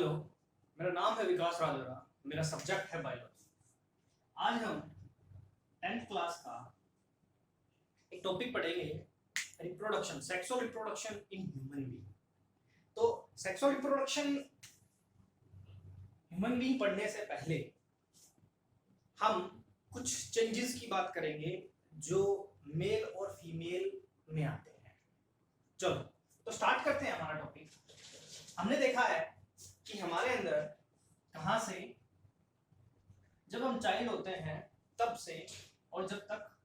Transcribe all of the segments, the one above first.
Hello, मेरा नाम है विकास राजोरा। मेरा सब्जेक्ट है बायोलॉजी। आज हम 10th क्लास का एक टॉपिक पढ़ेंगे, reproduction, sexual reproduction in human being. तो सेक्सुअल रिप्रोडक्शन ह्यूमन बीइंग पढ़ने से पहले हम कुछ चेंजेस की बात करेंगे जो मेल और फीमेल में आते हैं। चलो तो स्टार्ट करते हैं हमारा टॉपिक। हमने देखा है कि हमारे अंदर कहां से, जब हम चाइल्ड होते हैं तब से और जब तक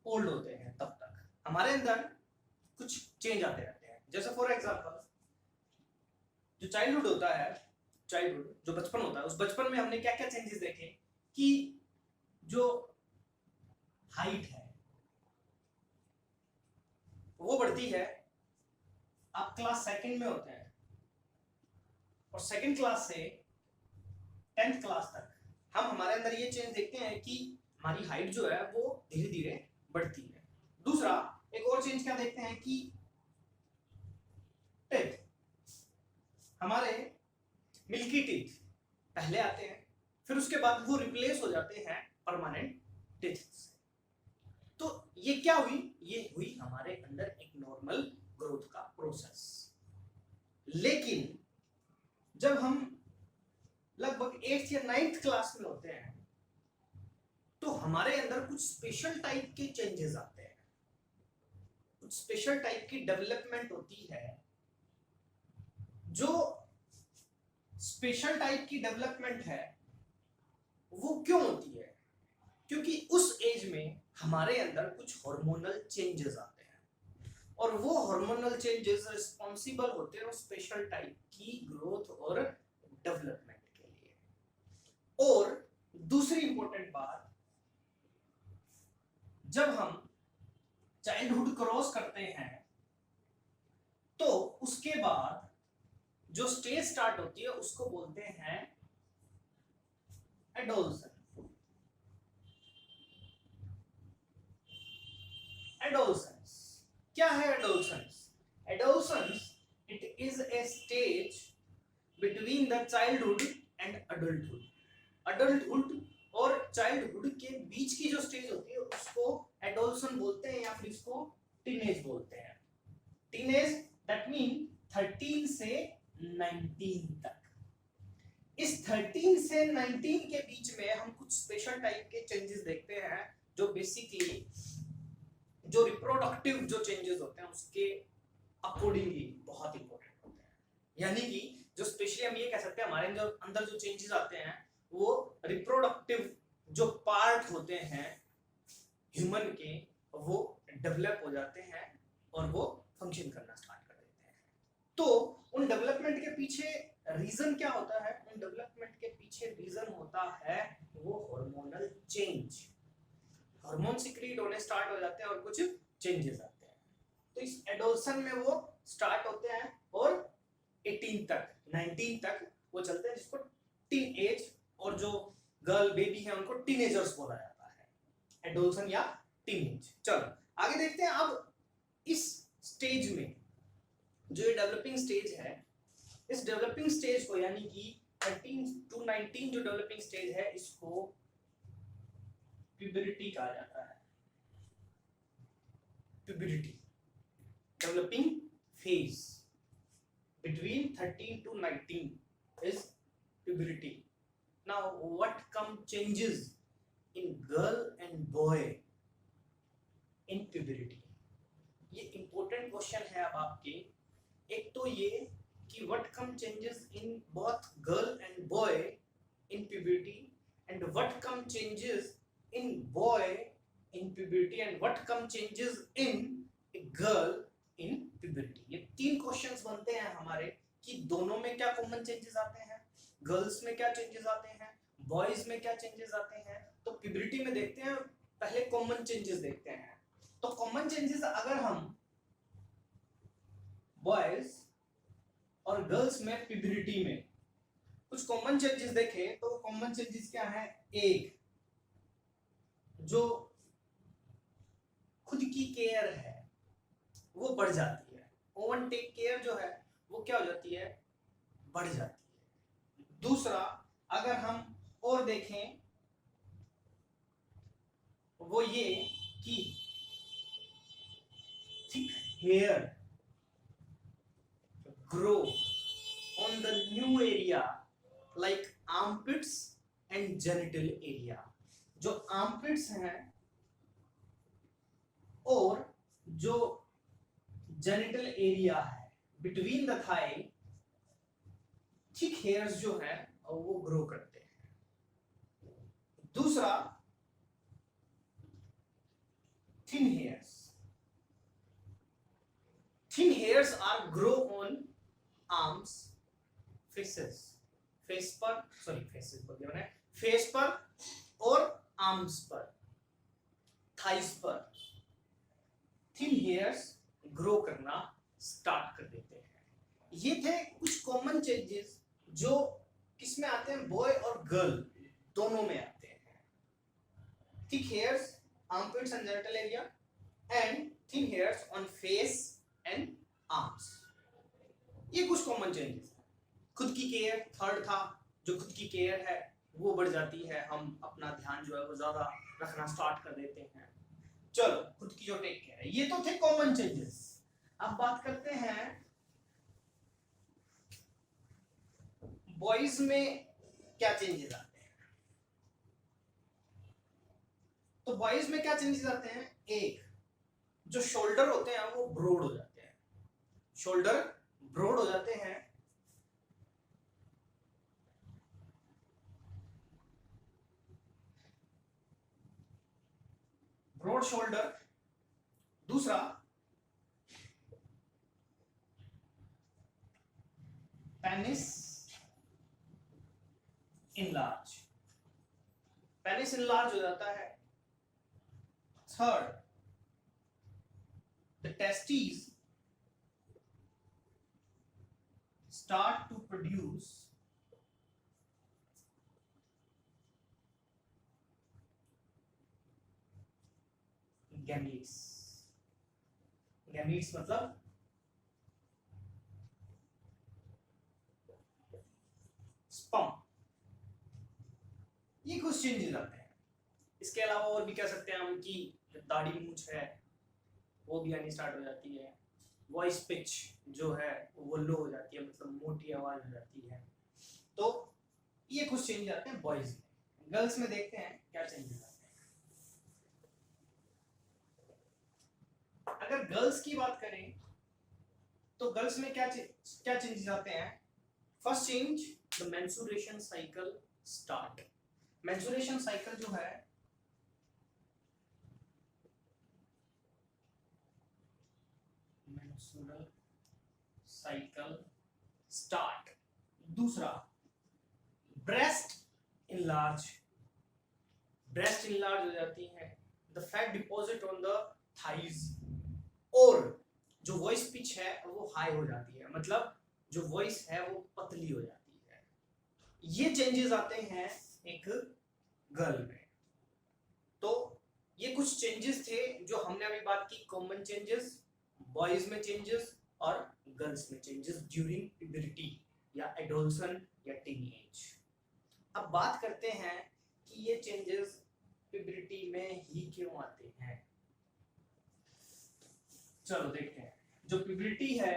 ओल्ड होते हैं तब तक हमारे अंदर कुछ चेंज आते रहते हैं। जैसे फॉर एग्जांपल जो चाइल्डहुड होता है, चाइल्डहुड जो बचपन होता है, उस बचपन में हमने क्या क्या चेंजेस देखे कि जो हाइट है वो बढ़ती है। आप क्लास सेकंड में होते हैं और सेकंड क्लास से 10th क्लास तक हम हमारे अंदर ये चेंज देखते हैं कि हमारी हाइट जो है वो धीरे धीरे बढ़ती है। दूसरा एक और चेंज क्या देखते हैं कि टीथ, हमारे मिल्की टीथ पहले आते हैं, फिर उसके बाद वो रिप्लेस हो जाते हैं परमानेंट टीथ से। तो ये क्या हुई? ये हुई हमारे अंदर एक नॉर्मल ग्रोथ का प्रोसेस। लेकिन जब हम लगभग 8th या 9th क्लास में होते हैं तो हमारे अंदर कुछ स्पेशल टाइप के चेंजेस आते हैं, कुछ स्पेशल टाइप की डेवलपमेंट होती है। जो स्पेशल टाइप की डेवलपमेंट है वो क्यों होती है? क्योंकि उस एज में हमारे अंदर कुछ हार्मोनल चेंजेस आते हैं और वो हार्मोनल चेंजेस रिस्पॉन्सिबल होते हैं स्पेशल टाइप की ग्रोथ और डेवलपमेंट के लिए। और दूसरी इंपॉर्टेंट बात, जब हम चाइल्डहुड क्रॉस करते हैं तो उसके बाद जो स्टेज स्टार्ट होती है उसको बोलते हैं एडोलसेंस। एडोलसेंस क्या है? Adolescence, adolescence it is a stage between the childhood and adulthood. Adulthood और चाइल्डहुड के बीच की जो स्टेज होती है उसको एडोलसन बोलते हैं या फिर इसको टीनेज बोलते हैं। टीनेज दैट मीन 13 से 19 तक। इस 13 से 19 के बीच में हम कुछ स्पेशल टाइप के चेंजेस देखते हैं जो बेसिकली जो रिप्रोडक्टिव जो चेंजेस होते हैं उसके अकॉर्डिंगली बहुत इंपॉर्टेंट होते हैं। यानी कि जो स्पेशली हम ये कह सकते हैं हमारे अंदर जो चेंजेस आते हैं वो रिप्रोडक्टिव जो पार्ट होते हैं ह्यूमन के वो डेवलप हो जाते हैं और वो फंक्शन करना स्टार्ट कर देते हैं। तो उन डेवलपमेंट के पीछे रीजन क्या होता है? उन डेवलपमेंट के पीछे रीजन होता है वो हार्मोनल चेंज। हार्मोन सिक्रीट होने स्टार्ट हो जाते हैं और कुछ चेंजेस आते हैं। तो इस एडोलसन में वो स्टार्ट होते हैं और 18 तक 19 तक वो चलते हैं, जिसको टीन एज, और जो गर्ल बेबी है उनको टीनेजर्स बोला जाता है, एडोलसन या टीनेज। चलो आगे देखते हैं। अब इस स्टेज में जो ये डेवलपिंग स्टेज है, इस डेवलपिंग स्टेज को यानी कि 13 to 19 जो डेवलपिंग स्टेज है इसको प्यूबरिटी कहा जाता है। प्यूबरिटी, developing phase between 13 to 19 is puberty. Now what come changes in girl and boy in puberty? ये important question है अब आपके। एक तो ये कि what come changes in both girl and boy in puberty and what come changes in boy in puberty and what come changes in a girl in puberty. ये तीन क्वेश्चंस बनते हैं हमारे कि दोनों में क्या कॉमन चेंजेस आते हैं, गर्ल्स में क्या चेंजेस आते हैं, बॉयज में क्या चेंजेस आते हैं। तो प्यूबर्टी में देखते हैं, पहले कॉमन चेंजेस देखते हैं। तो कॉमन चेंजेस अगर हम बॉयज और गर्ल्स में प्यूबर्टी में कुछ कॉमन चेंजेस देखें तो कॉमन चेंजेस क्या है? एक, जो खुद की केयर है वो बढ़ जाती है। ओवन टेक केयर जो है वो क्या हो जाती है? बढ़ जाती है। दूसरा अगर हम और देखें वो ये कि thick hair grow on the new area like armpits and genital area. जो armpits हैं और जो genital area है between the thigh thick hairs जो है वो ग्रो करते हैं. दूसरा thin hairs. Thin hairs are grow on arms, faces, face पर और arms पर, thighs पर thin hairs grow करना स्टार्ट कर देते हैं. ये थे कुछ कॉमन चेंजेस जो किसमें आते हैं, बॉय और गर्ल दोनों में आते हैं. thick hairs, armpits and genital area, and thin hairs on face and arms. ये कुछ कॉमन चेंजेस हैं. खुद की केयर थर्ड था. जो खुद की केयर है वो बढ़ जाती है, हम अपना ध्यान जो है वो ज्यादा रखना स्टार्ट कर देते हैं. चलो खुद की जो टेक केयर है, ये तो थे कॉमन चेंजेस. अब बात करते हैं बॉयज में क्या चेंजेस आते हैं. तो बॉयज में क्या चेंजेस आते हैं, एक जो शोल्डर होते हैं वो ब्रॉड हो जाते हैं. शोल्डर ब्रॉड हो जाते हैं. Broad shoulder. दूसरा पेनिस इनलार्ज. पेनिस इनलार्ज हो जाता है. Third the testes start to produce gametes. gametes मतलब स्पर्म. ये कुछ चेंजेस आते हैं. इसके अलावा और भी कह सकते हैं हम कि दाढ़ी मूंछ है वो भी आनी स्टार्ट हो जाती है. वॉइस पिच जो है वो लो हो जाती है, मतलब मोटी आवाज हो जाती है. तो ये कुछ चेंज आते हैं बॉयज में. गर्ल्स में देखते हैं क्या चेंजेस आते हैं. अगर गर्ल्स की बात करें तो गर्ल्स में क्या चेंजेस आते हैं. First change, the menstruation cycle start. Menstruation cycle जो है साइकिल स्टार्ट. दूसरा ब्रेस्ट इनलार्ज. ब्रेस्ट इनलार्ज हो जाती है. The fat deposit on the thighs. और जो वॉइस पिच है वो हाई हो जाती है, मतलब जो वॉइस है वो पतली हो जाती है. ये चेंजेस आते हैं एक गर्ल में. तो ये कुछ चेंजेस थे जो हमने अभी बात की, कॉमन चेंजेस बॉयज में चेंजेस और गर्ल्स में चेंजेस ड्यूरिंग प्यूबर्टी या एडोलसन या टीन एज. अब बात करते हैं कि ये चेंजेस प्यूबर्टी में ही क्यों आते हैं. चलो देखते हैं. जो प्यूबर्टी है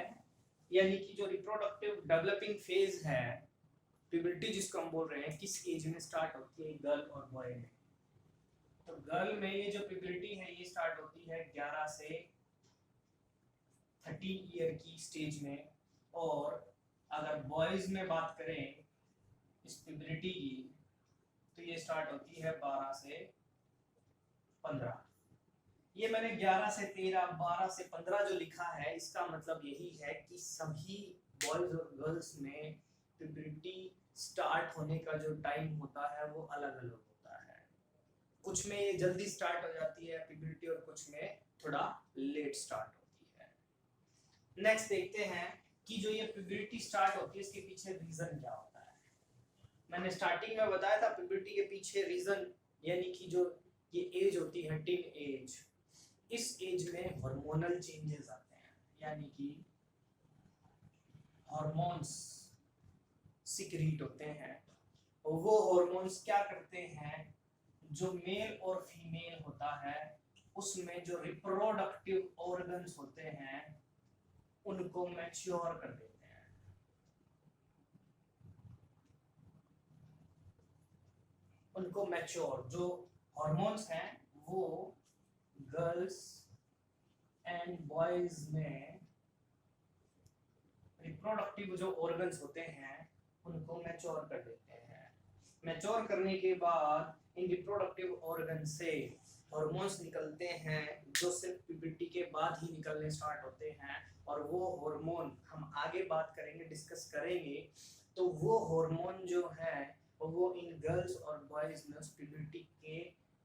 यानी कि जो रिप्रोडक्टिव डेवलपिंग फेज है, प्यूबर्टी जिसको हम बोल रहे हैं, किस एज में स्टार्ट होती है, गर्ल और बॉय में. तो गर्ल में ये जो प्यूबर्टी है ये स्टार्ट होती है 11 से 13 ईयर की स्टेज में. और अगर बॉयज में बात करें इस प्यूबर्टी की तो ये स्टार्ट होती है 12 से 15. ये मैंने 11 से 13, 12 से 15 जो लिखा है इसका मतलब यही है कि सभी बॉयज और गर्ल्स में प्यूबर्टी स्टार्ट होने का जो टाइम होता है वो अलग अलग होता है. कुछ में ये जल्दी स्टार्ट हो जाती है प्यूबर्टी और कुछ में थोड़ा लेट स्टार्ट होती है. नेक्स्ट देखते हैं कि जो ये प्यूबर्टी स्टार्ट होती है इसके पीछे रीजन क्या होता है. मैंने स्टार्टिंग में बताया था प्यूबर्टी के पीछे रीजन यानी कि जो ये एज होती है टीन एज, इस एज में हार्मोनल चेंजेस आते हैं, यानी कि हार्मोन्स सिक्रीट होते हैं, वो हॉर्मोन्स क्या करते हैं, जो मेल और फीमेल होता है उसमें जो रिप्रोडक्टिव ऑर्गन्स होते हैं उनको मैच्योर कर देते हैं। उनको मैच्योर, जो हॉर्मोन्स हैं वो गर्ल्स एंड बॉयज में रिप्रोडक्टिव जो ऑर्गन्स होते हैं उनको मैच्योर कर देते हैं। मैच्योर करने के बाद इन रिप्रोडक्टिव ऑर्गन से हॉर्मोन्स निकलते हैं जो सिर्फ प्यूबर्टी के बाद ही निकलने स्टार्ट होते हैं, और वो हार्मोन हम आगे बात करेंगे, डिस्कस करेंगे। तो वो हार्मोन जो है वो इन गर्ल्स और बॉयज में प्यूबर्टी के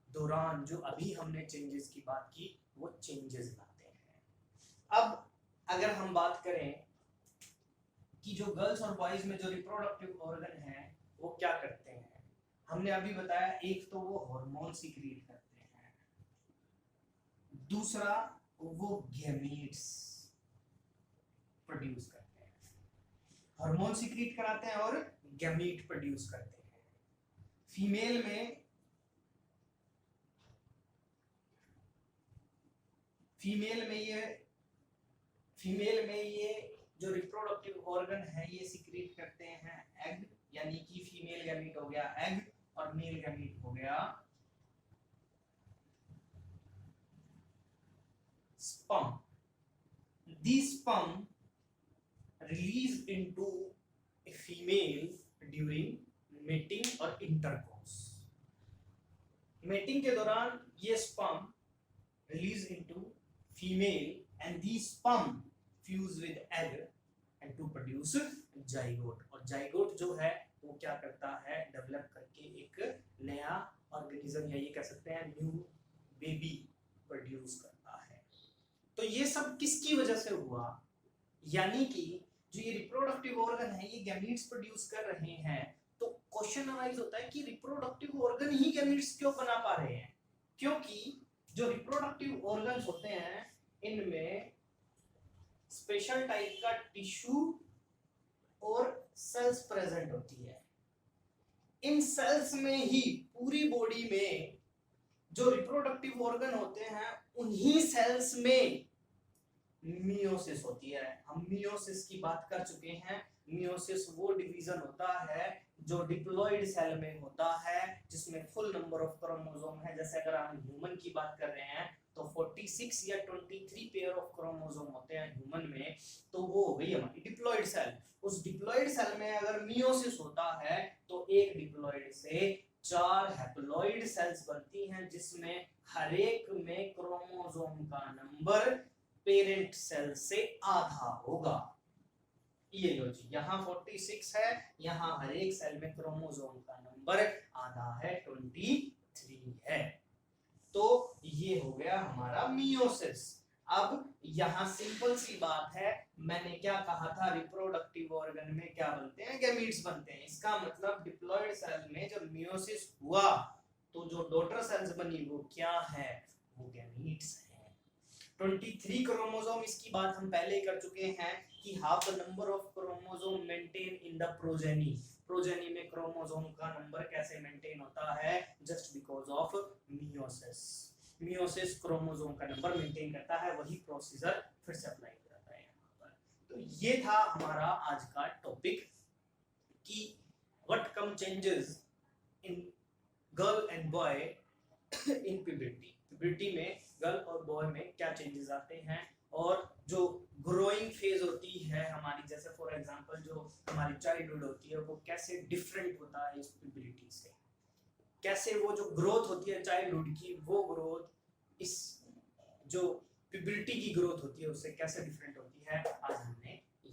दौरान जो अभी हमने चेंजेस की बात की वो चेंजेस लाते हैं। अब अगर हम बात करें कि जो गर्ल्स और बॉयज में जो रिप्रोडक्टिव ऑर्गन है वो क्या करते हैं, हमने अभी बताया एक तो वो हार्मोन सीक्रेट करते हैं, दूसरा वो गैमीट्स प्रोड्यूस करते हैं। हार्मोन सीक्रेट कराते हैं और गैमीट प्रोड्यूस करते हैं। फीमेल में ये जो रिप्रोडक्टिव ऑर्गन है ये सीक्रेट करते हैं एग, यानी कि फीमेल गैमीट हो गया एग और मेल गैमीट हो गया sperm. These sperm release into a female during mating और intercourse। mating के दौरान ये sperm release into female and these sperm fuse with egg and to produce zygote। और zygote जो है वो क्या करता है, डेवलप करके एक नया ऑर्गेनिज्म या ये कह सकते हैं न्यू बेबी प्रोड्यूस करता है। तो ये सब किसकी वजह से हुआ, यानी कि जो ये रिप्रोडक्टिव ऑर्गन है ये गैमीट्स प्रोड्यूस कर रहे हैं। तो क्वेश्चन अराइज होता है कि रिप्रोडक्टिव ऑर्गन ही गैमीट्स क्यों बना पा रहे हैं, क्योंकि जो रिप्रोडक्टिव ऑर्गन्स होते हैं इनमें स्पेशल टाइप का टिश्यू और सेल्स प्रेजेंट होती है। इन सेल्स में ही पूरी बॉडी में जो रिप्रोडक्टिव ऑर्गन होते हैं उन्हीं सेल्स में मियोसिस होती है। हम मियोसिस की बात कर चुके हैं। मियोसिस वो डिवीजन होता है जो डिप्लॉइड सेल में होता है जिसमें फुल नंबर ऑफ क्रोमोसोम है। जैसे अगर हम ह्यूमन की बात कर रहे हैं तो 46 या 23 पेयर ऑफ क्रोमोसोम होते हैं ह्यूमन में, तो वो हो गई हमारी डिप्लॉइड सेल। उस डिप्लॉइड सेल में अगर मियोसिस होता है तो एक डिप्लॉइड से 4 हैप्लॉइड सेल्स बनती हैं जिसमें हर एक में क्रोमोसोम का नंबर पेरेंट सेल से आधा होगा। ये लो जी, यहाँ 46 है, यहाँ हर एक सेल में क्रोमोसोम का नंबर आधा है, 23 है। तो ये हो गया हमारा मियोसिस। अब यहाँ सिंपल सी बात है, मैंने क्या कहा था, रिप्रोडक्टिव ऑर्गन में क्या बनते हैं, गैमीट्स बनते हैं। इसका मतलब डिप्लॉइड सेल में जब मियोसिस हुआ तो जो डॉटर सेल्स बनी वो क्या है, वो गैमीट्स है। 23 क्रोमोसोम, इसकी बात हम पहले कर चुके हैं कि half the number of chromosome maintain in the progeny. Progeny में क्रोमोसोम का नंबर कैसे मेंटेन होता है, just because of meiosis. Meiosis chromosome का नंबर मेंटेन करता है, वही प्रोसीजर फिर से अप्लाई करता है यहाँ पर। तो ये था हमारा आज का टॉपिक कि what come changes in girl and boy in puberty. Puberty में गर्ल और बॉय में क्या चेंजेस आते हैं, और जो ग्रोइंग फेज होती है हमारी, जैसे फॉर एग्जांपल जो हमारी चाइल्डहुड होती है वो कैसे डिफरेंट होता है इस प्यूबर्टी से, कैसे वो जो ग्रोथ होती है चाइल्डहुड की वो ग्रोथ इस जो प्यूबर्टी की ग्रोथ होती है उससे कैसे डिफरेंट होती है, आज हमने ये